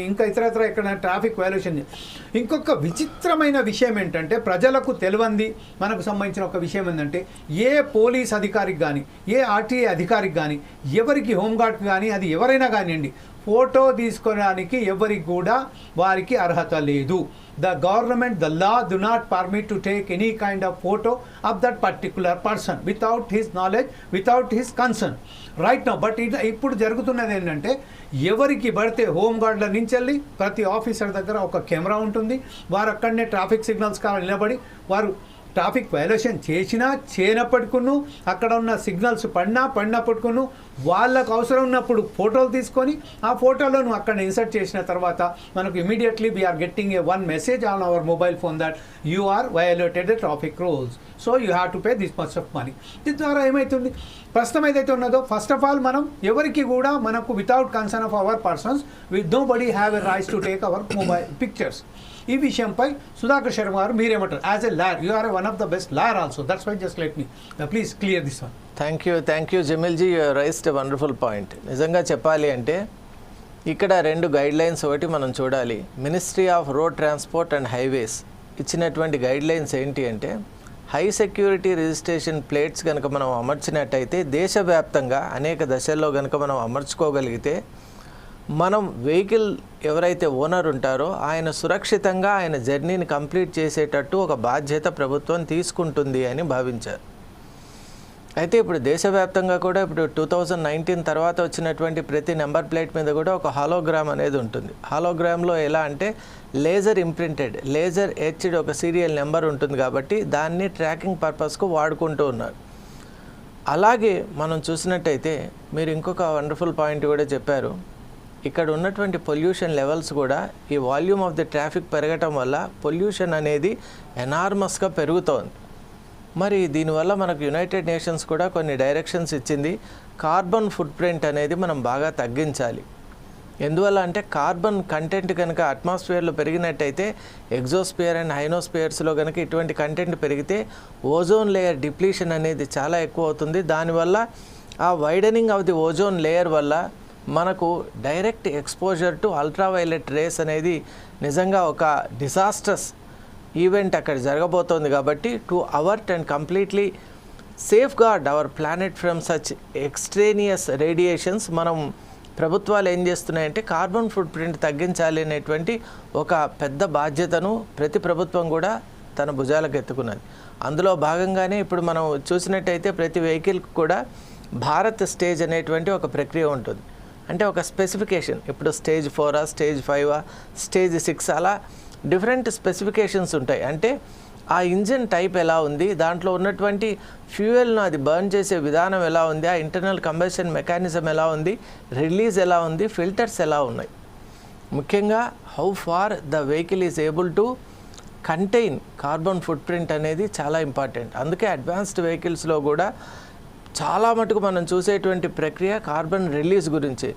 ఇంకా ఇతరత్ర ఎక్కడ ట్రాఫిక్ వైలేషన్. ఇంకొక విచిత్రమైన విషయం ఏంటంటే ప్రజలకు తెలియంది మనకు సంబంధించిన ఒక విషయం ఏంటంటే ఏ పోలీస్ అధికారికి కానీ ఏ ఆర్టీఏ అధికారికి కానీ ఎవరికి హోంగార్డ్కి కానీ అది ఎవరైనా కానివ్వండి ఫోటో తీసుకోవడానికి ఎవరికి కూడా వారికి అర్హత లేదు. The government, the law do not permit to take any kind of photo of that particular person without his knowledge, without his consent. Right now, but ఇప్పుడు జరుగుతున్నది ఏంటంటే ఎవరికి పడితే హోంగార్డ్ల నుంచి వెళ్ళి ప్రతి ఆఫీసర్ దగ్గర ఒక కెమెరా ఉంటుంది. వారు అక్కడనే ట్రాఫిక్ సిగ్నల్స్ కావాలి నిలబడి వారు ట్రాఫిక్ వైలేషన్ చేసినా చేయనప్పటికును అక్కడ ఉన్న సిగ్నల్స్ పడినప్పటికును వాళ్ళకు అవసరం ఉన్నప్పుడు ఫోటోలు తీసుకొని ఆ ఫోటోలను అక్కడ ఇన్సర్ట్ చేసిన తర్వాత మనకు immediately we are getting a one message on our mobile phone that you are violated the traffic rules, so you have to pay this much of money. దీని ద్వారా ఏమవుతుంది ప్రస్తుతం ఏదైతే ఉన్నదో ఫస్ట్ ఆఫ్ ఆల్ మనం ఎవరికి కూడా మనకు without concern of our persons with nobody have a rights to take our mobile pictures. ఈ విషయంపై సుధాకర్ శర్మ గారు మీరేమంటారు? As a lawyer, you are one of the best lawyer also, that's why just let me please clear this one. Thank you జమీల్జీ, you raised a wonderful point. నిజంగా చెప్పాలి అంటే ఇక్కడ 2 guidelines ఒకటి మనం చూడాలి. Ministry of road transport and highways ఇచ్చినటువంటి guidelines ఏంటి అంటే హై సెక్యూరిటీ రిజిస్ట్రేషన్ ప్లేట్స్ కనుక మనం అమర్చినట్టయితే దేశవ్యాప్తంగా అనేక దశల్లో కనుక మనం అమర్చుకోగలిగితే మనం వెహికల్ ఎవరైతే ఓనర్ ఉంటారో ఆయన సురక్షితంగా ఆయన జర్నీని కంప్లీట్ చేసేటట్టు ఒక బాధ్యత ప్రభుత్వం తీసుకుంటుంది అని భావించారు. అయితే ఇప్పుడు దేశవ్యాప్తంగా కూడా ఇప్పుడు 2019 తర్వాత వచ్చినటువంటి ప్రతి నెంబర్ ప్లేట్ మీద కూడా ఒక హాలోగ్రామ్ అనేది ఉంటుంది. హాలోగ్రామ్లో ఎలా అంటే లేజర్ ఇంప్రింటెడ్, లేజర్ ఎచ్డ్ ఒక సీరియల్ నెంబర్ ఉంటుంది కాబట్టి దాన్ని ట్రాకింగ్ పర్పస్కు వాడుకుంటూ ఉన్నారు. అలాగే మనం చూసినట్టయితే మీరు ఇంకొక వండర్ఫుల్ పాయింట్ కూడా చెప్పారు. ఇక్కడ ఉన్నటువంటి పొల్యూషన్ లెవెల్స్ కూడా ఈ వాల్యూమ్ ఆఫ్ ది ట్రాఫిక్ పెరగటం వల్ల పొల్యూషన్ అనేది ఎనార్మస్గా పెరుగుతోంది. మరి దీనివల్ల మనకు యునైటెడ్ నేషన్స్ కూడా కొన్ని డైరెక్షన్స్ ఇచ్చింది. కార్బన్ ఫుట్ ప్రింట్ అనేది మనం బాగా తగ్గించాలి. ఎందువల్ల అంటే కార్బన్ కంటెంట్ కనుక అట్మాస్ఫియర్లో పెరిగినట్టయితే ఎగ్జోస్పియర్ అండ్ హైనోస్పియర్స్లో కనుక ఇటువంటి కంటెంట్ పెరిగితే ఓజోన్ లేయర్ డిప్లీషన్ అనేది చాలా ఎక్కువ అవుతుంది. దానివల్ల ఆ widening of the ozone layer వల్ల మనకు direct exposure to ultraviolet rays అనేది నిజంగా ఒక డిజాస్ట్రస్ ఈవెంట్ అక్కడ జరగబోతోంది. కాబట్టి to avert and completely safeguard our planet from such extraneous radiations మనం ప్రభుత్వాలు ఏం చేస్తున్నాయంటే కార్బన్ ఫుట్ ప్రింట్ తగ్గించాలి అనేటువంటి ఒక పెద్ద బాధ్యతను ప్రతి ప్రభుత్వం కూడా తన భుజాలకు ఎత్తుకున్నది. అందులో భాగంగానే ఇప్పుడు మనం చూసినట్టయితే ప్రతి వెహికల్కి కూడా భారత్ స్టేజ్ అనేటువంటి ఒక ప్రక్రియ ఉంటుంది. అంటే ఒక స్పెసిఫికేషన్, ఇప్పుడు స్టేజ్ 4, స్టేజ్ 5, స్టేజ్ 6 అలా డిఫరెంట్ స్పెసిఫికేషన్స్ ఉంటాయి. అంటే ఆ ఇంజిన్ టైప్ ఎలా ఉంది, దాంట్లో ఉన్నటువంటి ఫ్యూయల్ను అది బర్న్ చేసే విధానం ఎలా ఉంది, ఆ ఇంటర్నల్ కంబషన్ మెకానిజం ఎలా ఉంది, రిలీజ్ ఎలా ఉంది, ఫిల్టర్స్ ఎలా ఉన్నాయి, ముఖ్యంగా how for the vehicle is able to contain carbon footprint అనేది చాలా ఇంపార్టెంట్. అందుకే అడ్వాన్స్డ్ వెహికల్స్లో కూడా చాలా మటుకు మనం చూసేటువంటి ప్రక్రియ కార్బన్ రిలీజ్ గురించి.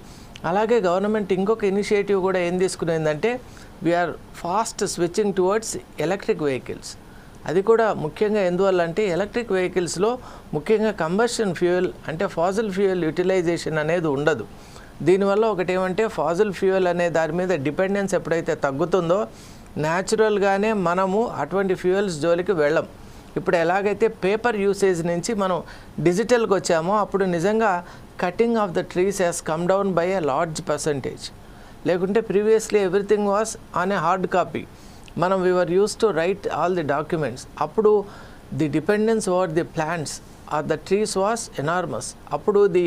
అలాగే గవర్నమెంట్ ఇంకొక ఇనిషియేటివ్ కూడా ఏం తీసుకునేందంటే we are fast switching towards electric vehicles. అది కూడా ముఖ్యంగా ఎందువల్ల అంటే ఎలక్ట్రిక్ వెహికల్స్లో ముఖ్యంగా కంబషన్ ఫ్యూయల్ అంటే ఫాజిల్ ఫ్యూయల్ యూటిలైజేషన్ అనేది ఉండదు. దీనివల్ల ఒకటి ఏమంటే ఫాజిల్ ఫ్యూయల్ అనే దాని మీద డిపెండెన్స్ ఎప్పుడైతే తగ్గుతుందో న్యాచురల్గానే మనము అటువంటి ఫ్యూయల్స్ జోలికి వెళ్ళం. ఇప్పుడు ఎలాగైతే పేపర్ యూసేజ్ నుంచి మనం డిజిటల్కి వచ్చామో అప్పుడు నిజంగా cutting of the trees has come down by a large percentage. లేకుంటే previously everything was on a hard copy. మనం we are use to write all the documents. అప్పుడు the dependence over the plants or the trees was enormous. అప్పుడు the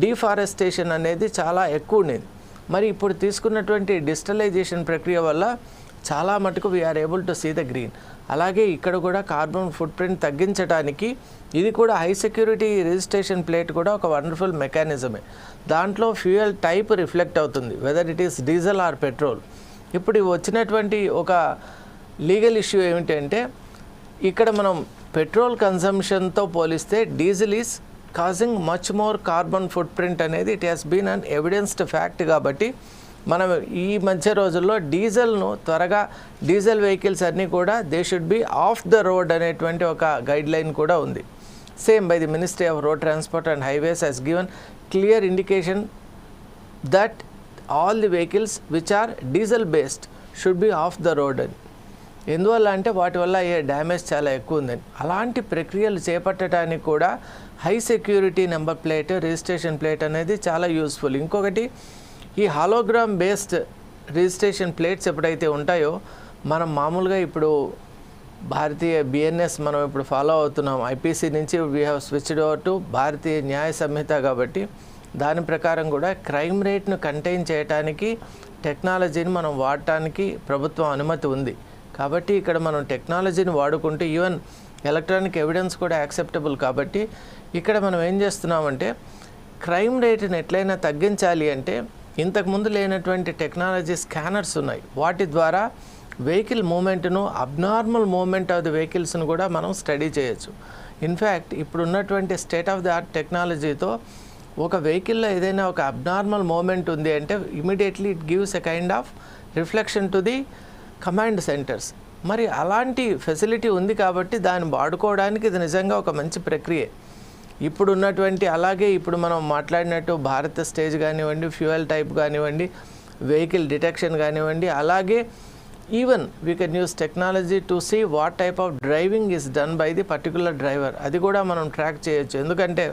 deforestation అనేది చాలా ఎక్కువ ఉండేది. మరి ఇప్పుడు తీసుకున్నటువంటి డిజిటలైజేషన్ ప్రక్రియ వల్ల చాలా మటుకు we are able to see the green. అలాగే ఇక్కడ కూడా కార్బన్ ఫుట్ ప్రింట్ తగ్గించడానికి ఇది కూడా హై సెక్యూరిటీ రిజిస్ట్రేషన్ ప్లేట్ కూడా ఒక వండర్ఫుల్ మెకానిజమే. దాంట్లో ఫ్యూయల్ టైప్ రిఫ్లెక్ట్ అవుతుంది, whether it is diesel or petrol. ఇప్పుడు వచ్చినటువంటి ఒక లీగల్ ఇష్యూ ఏమిటంటే ఇక్కడ మనం పెట్రోల్ కన్సంప్షన్తో పోలిస్తే diesel is causing much more carbon footprint అనేది it has been an evidenced fact. కాబట్టి మనం ఈ మధ్య రోజుల్లో డీజిల్ను త్వరగా డీజిల్ వెహికల్స్ అన్నీ కూడా they should be off the road అనేటువంటి ఒక గైడ్ లైన్ కూడా ఉంది. Same by the Ministry of road transport and Highways has given clear indication that all the vehicles which are diesel based should be off the road అని. ఎందువల్ల అంటే వాటి వల్ల అయ్యే డ్యామేజ్ చాలా ఎక్కువ ఉందని. అలాంటి ప్రక్రియలు చేపట్టడానికి కూడా high security number plate, registration plate అనేది చాలా యూస్ఫుల్. ఇంకొకటి, ఈ హాలోగ్రామ్ బేస్డ్ రిజిస్ట్రేషన్ ప్లేట్స్ ఎప్పుడైతే ఉంటాయో, మనం మామూలుగా ఇప్పుడు భారతీయ బిఎన్ఎస్ మనం ఇప్పుడు ఫాలో అవుతున్నాం, ఐపీసీ నుంచి we have switched over to Bharatiya Nyaya Sanhita. కాబట్టి దాని ప్రకారం కూడా క్రైమ్ రేట్ను కంటైన్ చేయడానికి టెక్నాలజీని మనం వాడటానికి ప్రభుత్వం అనుమతి ఉంది. కాబట్టి ఇక్కడ మనం టెక్నాలజీని వాడుకుంటూ ఈవెన్ ఎలక్ట్రానిక్ ఎవిడెన్స్ కూడా యాక్సెప్టబుల్. కాబట్టి ఇక్కడ మనం ఏం చేస్తున్నామంటే క్రైమ్ రేటుని ఎట్లయినా తగ్గించాలి అంటే ఇంతకుముందు లేనటువంటి టెక్నాలజీ స్కానర్స్ ఉన్నాయి. వాటి ద్వారా వెహికల్ మూమెంట్ను, అబ్నార్మల్ మూమెంట్ ఆఫ్ ది వెహికల్స్ను కూడా మనం స్టడీ చేయొచ్చు. ఇన్ఫ్యాక్ట్ ఇప్పుడు ఉన్నటువంటి స్టేట్ ఆఫ్ ది ఆర్ట్ టెక్నాలజీతో ఒక వెహికల్లో ఏదైనా ఒక అబ్నార్మల్ మూమెంట్ ఉంది అంటే immediately it gives a kind of reflection to the command centres. మరి అలాంటి ఫెసిలిటీ ఉంది కాబట్టి దాన్ని వాడుకోవడానికి ఇది నిజంగా ఒక మంచి ప్రక్రియ. ఇప్పుడు ఉన్నటువంటి, అలాగే ఇప్పుడు మనం మాట్లాడినట్టు భారత స్టేజ్ కానివ్వండి, ఫ్యూయల్ టైప్ కానివ్వండి, వెహికల్ డిటెక్షన్ కానివ్వండి, అలాగే even we can use technology to see what type of driving is done by the particular driver. అది కూడా మనం ట్రాక్ చేయొచ్చు. ఎందుకంటే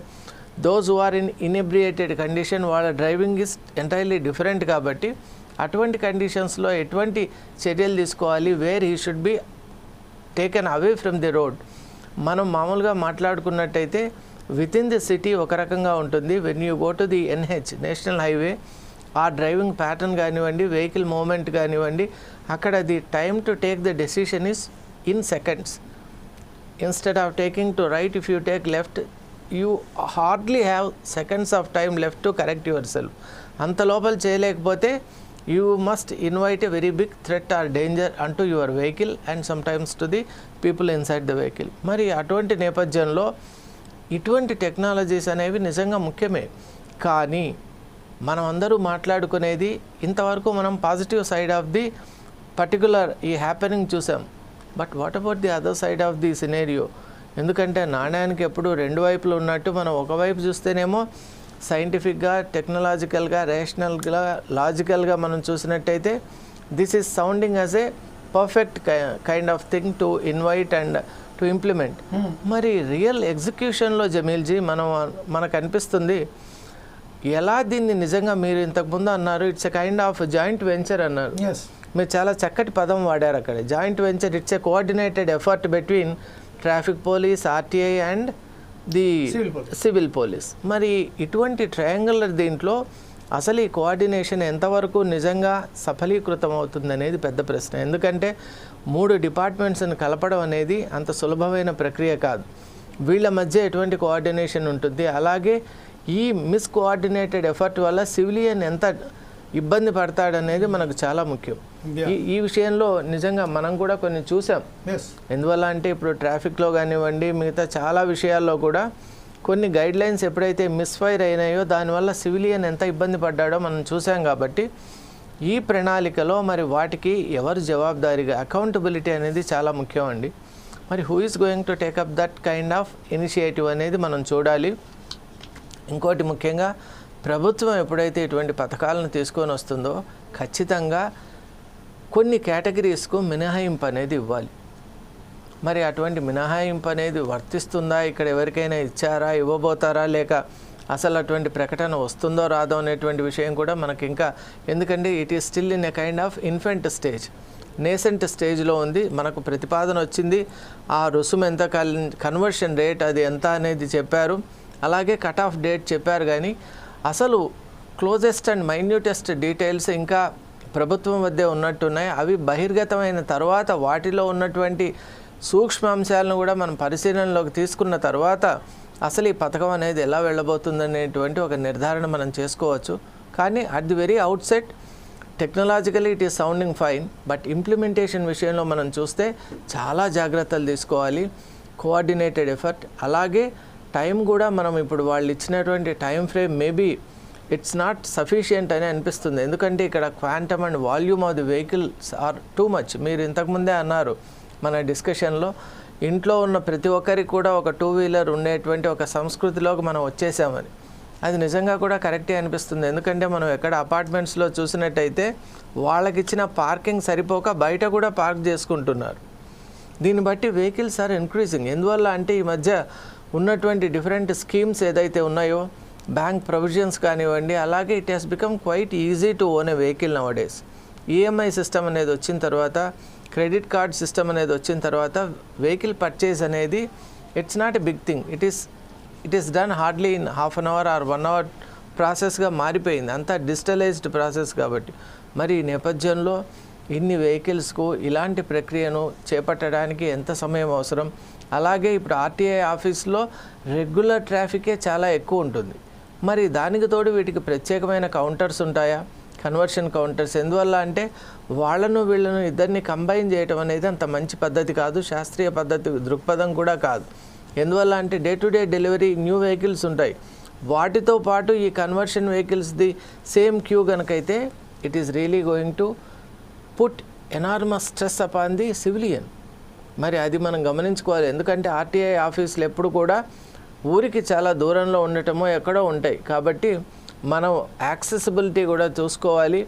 those who are in inebriated condition, వాళ్ళ డ్రైవింగ్ ఈజ్ ఎంటైర్లీ డిఫరెంట్. కాబట్టి అటువంటి కండిషన్స్లో ఎటువంటి చర్యలు తీసుకోవాలి, where he should be taken away from the road. మనం మామూలుగా మాట్లాడుకున్నట్టయితే విత్ ఇన్ ది సిటీ ఒక రకంగా ఉంటుంది. When you go to the NH, national highway, ఆ డ్రైవింగ్ ప్యాటర్న్ కానివ్వండి, వెహికల్ మూమెంట్ కానివ్వండి, అక్కడ the time to take the decision is in seconds. Instead of taking to right, if you take left, you hardly have seconds of time left to correct your self. అంత లోపల చేయలేకపోతే you must invite a very big threat or danger unto your vehicle and sometimes to the people inside the vehicle. మరి అటువంటి నేపథ్యంలో ఇటువంటి technologies అనేవి నిజంగా ముఖ్యమే. కానీ మనం అందరూ మాట్లాడుకునేది ఇంతవరకు మనం positive side of the particular ఈ హ్యాపెనింగ్ చూసాం. But what about the other side of the scenario? ఎందుకంటే నాణ్యానికి ఎప్పుడు రెండు వైపులు ఉన్నట్టు మనం ఒకవైపు చూస్తేనేమో సైంటిఫిక్గా, టెక్నాలజికల్గా, రేషనల్గా, లాజికల్గా మనం చూసినట్టయితే this is sounding as a perfect kind of thing to invite and to implement. మరి రియల్ ఎగ్జిక్యూషన్లో జమీల్జీ మనకు అనిపిస్తుంది ఎలా దీన్ని నిజంగా మీరు ఇంతకుముందు అన్నారు it's a kind of joint venture అన్నారు. మీరు చాలా చక్కటి పదం వాడారు అక్కడ, joint venture. It's a coordinated effort between traffic police, RTI and the civil police. మరి ఇటువంటి ట్రయాంగులర్ దీంట్లో అసలు ఈ కోఆర్డినేషన్ ఎంతవరకు నిజంగా సఫలీకృతం అవుతుంది అనేది పెద్ద ప్రశ్న. ఎందుకంటే 3 డిపార్ట్మెంట్స్ని కలపడం అనేది అంత సులభమైన ప్రక్రియ కాదు. వీళ్ళ మధ్య ఎటువంటి కోఆర్డినేషన్ ఉంటుంది, అలాగే ఈ మిస్కోఆర్డినేటెడ్ ఎఫర్ట్ వల్ల సివిలియన్ ఎంత ఇబ్బంది పడతాడనేది మనకు చాలా ముఖ్యం. ఈ విషయంలో నిజంగా మనం కూడా కొన్ని చూసాం. ఎందువల్ల అంటే ఇప్పుడు ట్రాఫిక్లో కానివ్వండి, మిగతా చాలా విషయాల్లో కూడా కొన్ని గైడ్ లైన్స్ ఎప్పుడైతే మిస్ఫైర్ అయినాయో దానివల్ల సివిలియన్ ఎంత ఇబ్బంది పడ్డాడో మనం చూసాం. కాబట్టి ఈ ప్రణాళికలో మరి వాటికి ఎవరు జవాబుదారీగా, అకౌంటబిలిటీ అనేది చాలా ముఖ్యం అండి. మరి who is going to take up that kind of initiative అనేది మనం చూడాలి. ఇంకోటి ముఖ్యంగా ప్రభుత్వం ఎప్పుడైతే ఇటువంటి పథకాలను తీసుకొని వస్తుందో ఖచ్చితంగా కొన్ని కేటగిరీస్కు మినహాయింపు అనేది ఇవ్వాలి. మరి అటువంటి మినహాయింపు అనేది వర్తిస్తుందా, ఇక్కడ ఎవరికైనా ఇచ్చారా, ఇవ్వబోతారా, లేక అసలు అటువంటి ప్రకటన వస్తుందో రాదో అనేటువంటి విషయం కూడా మనకి ఇంకా, ఎందుకంటే it is still in a kind of infant stage, nascent స్టేజ్లో ఉంది. మనకు ప్రతిపాదన వచ్చింది, ఆ రుసుము ఎంత, కన్వర్షన్ రేట్ అది ఎంత అనేది చెప్పారు, అలాగే కట్ ఆఫ్ డేట్ చెప్పారు. కానీ అసలు క్లోజెస్ట్ అండ్ మైన్యూటెస్ట్ డీటెయిల్స్ ఇంకా ప్రభుత్వం వద్దే ఉన్నట్టున్నాయి. అవి బహిర్గతమైన తర్వాత వాటిలో ఉన్నటువంటి సూక్ష్మాంశాలను కూడా మనం పరిశీలనలోకి తీసుకున్న తర్వాత అసలు ఈ పథకం అనేది ఎలా వెళ్ళబోతుందనేటువంటి ఒక నిర్ధారణ మనం చేసుకోవచ్చు. కానీ at the very outset technologically it is sounding fine, but implementation విషయంలో మనం చూస్తే చాలా జాగ్రత్తలు తీసుకోవాలి. కోఆర్డినేటెడ్ ఎఫర్ట్, అలాగే టైం కూడా మనం ఇప్పుడు వాళ్ళు ఇచ్చినటువంటి time frame maybe it's not sufficient అని అనిపిస్తుంది. ఎందుకంటే ఇక్కడ quantum and volume of the vehicles are too much. మీరు ఇంతకుముందే అన్నారు మన డిస్కషన్లో, ఇంట్లో ఉన్న ప్రతి ఒక్కరికి కూడా ఒక 2 వీలర్ ఉండేటువంటి ఒక సంస్కృతిలోకి మనం వచ్చేసామని. అది నిజంగా కూడా కరెక్టే అనిపిస్తుంది. ఎందుకంటే మనం ఎక్కడ అపార్ట్మెంట్స్లో చూసినట్టయితే వాళ్ళకి ఇచ్చిన పార్కింగ్ సరిపోక బయట కూడా పార్క్ చేసుకుంటున్నారు. దీన్ని బట్టి వెహికల్స్ ఆర్ ఇంక్రీజింగ్. ఎందువల్ల అంటే ఈ మధ్య ఉన్నటువంటి డిఫరెంట్ స్కీమ్స్ ఏదైతే ఉన్నాయో, బ్యాంక్ ప్రొవిజన్స్ కానివ్వండి, అలాగే it has become quite easy to own a vehicle nowadays. EMI system అనేది వచ్చిన తర్వాత, క్రెడిట్ కార్డ్ సిస్టమ్ అనేది వచ్చిన తర్వాత వెహికల్ పర్చేజ్ అనేది it's not a big thing. It is done hardly in half an hour or 1 hour ప్రాసెస్గా మారిపోయింది. అంతా డిజిటలైజ్డ్ ప్రాసెస్ కాబట్టి. మరి ఈ నేపథ్యంలో ఇన్ని వెహికల్స్కు ఇలాంటి ప్రక్రియను చేపట్టడానికి ఎంత సమయం అవసరం? అలాగే ఇప్పుడు ఆర్టీఐ ఆఫీస్లో రెగ్యులర్ ట్రాఫికే చాలా ఎక్కువ ఉంటుంది. మరి దానికి తోడు వీటికి ప్రత్యేకమైన కౌంటర్స్ ఉంటాయా, కన్వర్షన్ కౌంటర్స్? ఎందువల్ల అంటే వీళ్ళను ఇద్దరిని కంబైన్ చేయడం అనేది అంత మంచి పద్ధతి కాదు, శాస్త్రీయ పద్ధతి దృక్పథం కూడా కాదు. ఎందువల్ల అంటే day to day delivery new vehicles ఉంటాయి. వాటితో పాటు ఈ కన్వర్షన్ వెహికల్స్ది సేమ్ క్యూ కనుకైతే it is really going to put enormous stress upon the civilian. మరి అది మనం గమనించుకోవాలి. ఎందుకంటే ఆర్టీఐ ఆఫీసులు ఎప్పుడు కూడా ఊరికి చాలా దూరంలో ఉండటమో ఎక్కడో ఉంటాయి. కాబట్టి మనం యాక్సెసిబిలిటీ కూడా చూసుకోవాలి.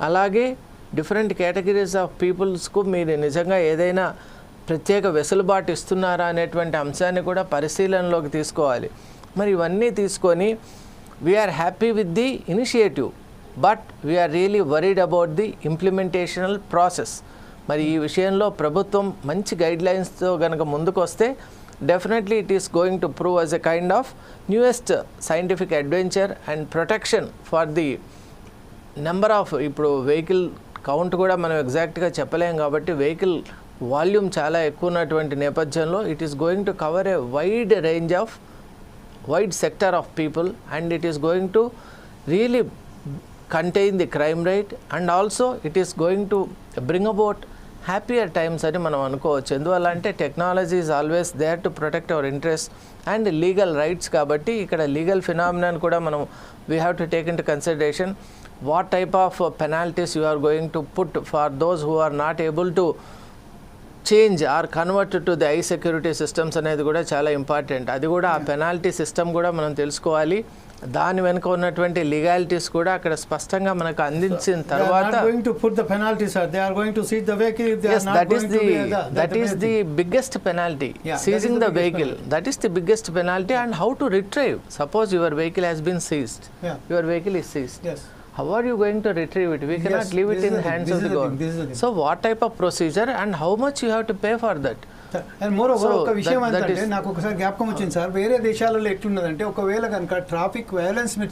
అలాగే డిఫరెంట్ కేటగిరీస్ ఆఫ్ పీపుల్స్కు మీరు నిజంగా ఏదైనా ప్రత్యేక వెసులుబాటు ఇస్తున్నారా అనేటువంటి అంశాన్ని కూడా పరిశీలనలోకి తీసుకోవాలి. మరి ఇవన్నీ తీసుకొని we are happy with the initiative, but we are really worried about the implementational process. మరి ఈ విషయంలో ప్రభుత్వం మంచి గైడ్లైన్స్తో కనుక ముందుకు వస్తే definitely it is going to prove as a kind of newest scientific adventure and protection for the number of. ఇప్పుడు వెహికల్ కౌంట్ కూడా మనం ఎగ్జాక్ట్గా చెప్పలేం కాబట్టి వెహికల్ వాల్యూమ్ చాలా ఎక్కువ ఉన్నటువంటి నేపథ్యంలో it is going to cover A wide sector of people and it is going to really contain the crime rate and also it is going to bring about happier times అని మనం అనుకోవచ్చు. ఎందువల్ల అంటే technology is always there to protect our interest and legal rights. కాబట్టి ఇక్కడ legal phenomenon కూడా మనం we have to take into consideration. What type of penalties you are going to put for those who are not able to change or convert to the I security systems అనేది కూడా చాలా important. అది కూడా ఆ penalty system కూడా మనం తెలుసుకోవాలి. దాని వెనుక ఉన్నటువంటి లీగాలిటీస్ కూడా అక్కడ స్పష్టంగా మనకు అందించిన తర్వాత that is the biggest penalty, seizing the vehicle. That is the biggest penalty. And how to retrieve? Suppose your vehicle has been seized, your vehicle is seized. How are you going to retrieve it? We cannot leave it in the hands of the government. So what type of procedure and how much you have to pay for that? And more over ఒక విషయం ఏంటంటే నాకు ఒకసారి జ్ఞాపకం వచ్చింది sir, వేరే దేశాలలో ఎట్లున్నదంటే ఒకవేళ కనుక ట్రాఫిక్ వైలెన్స్ మీరు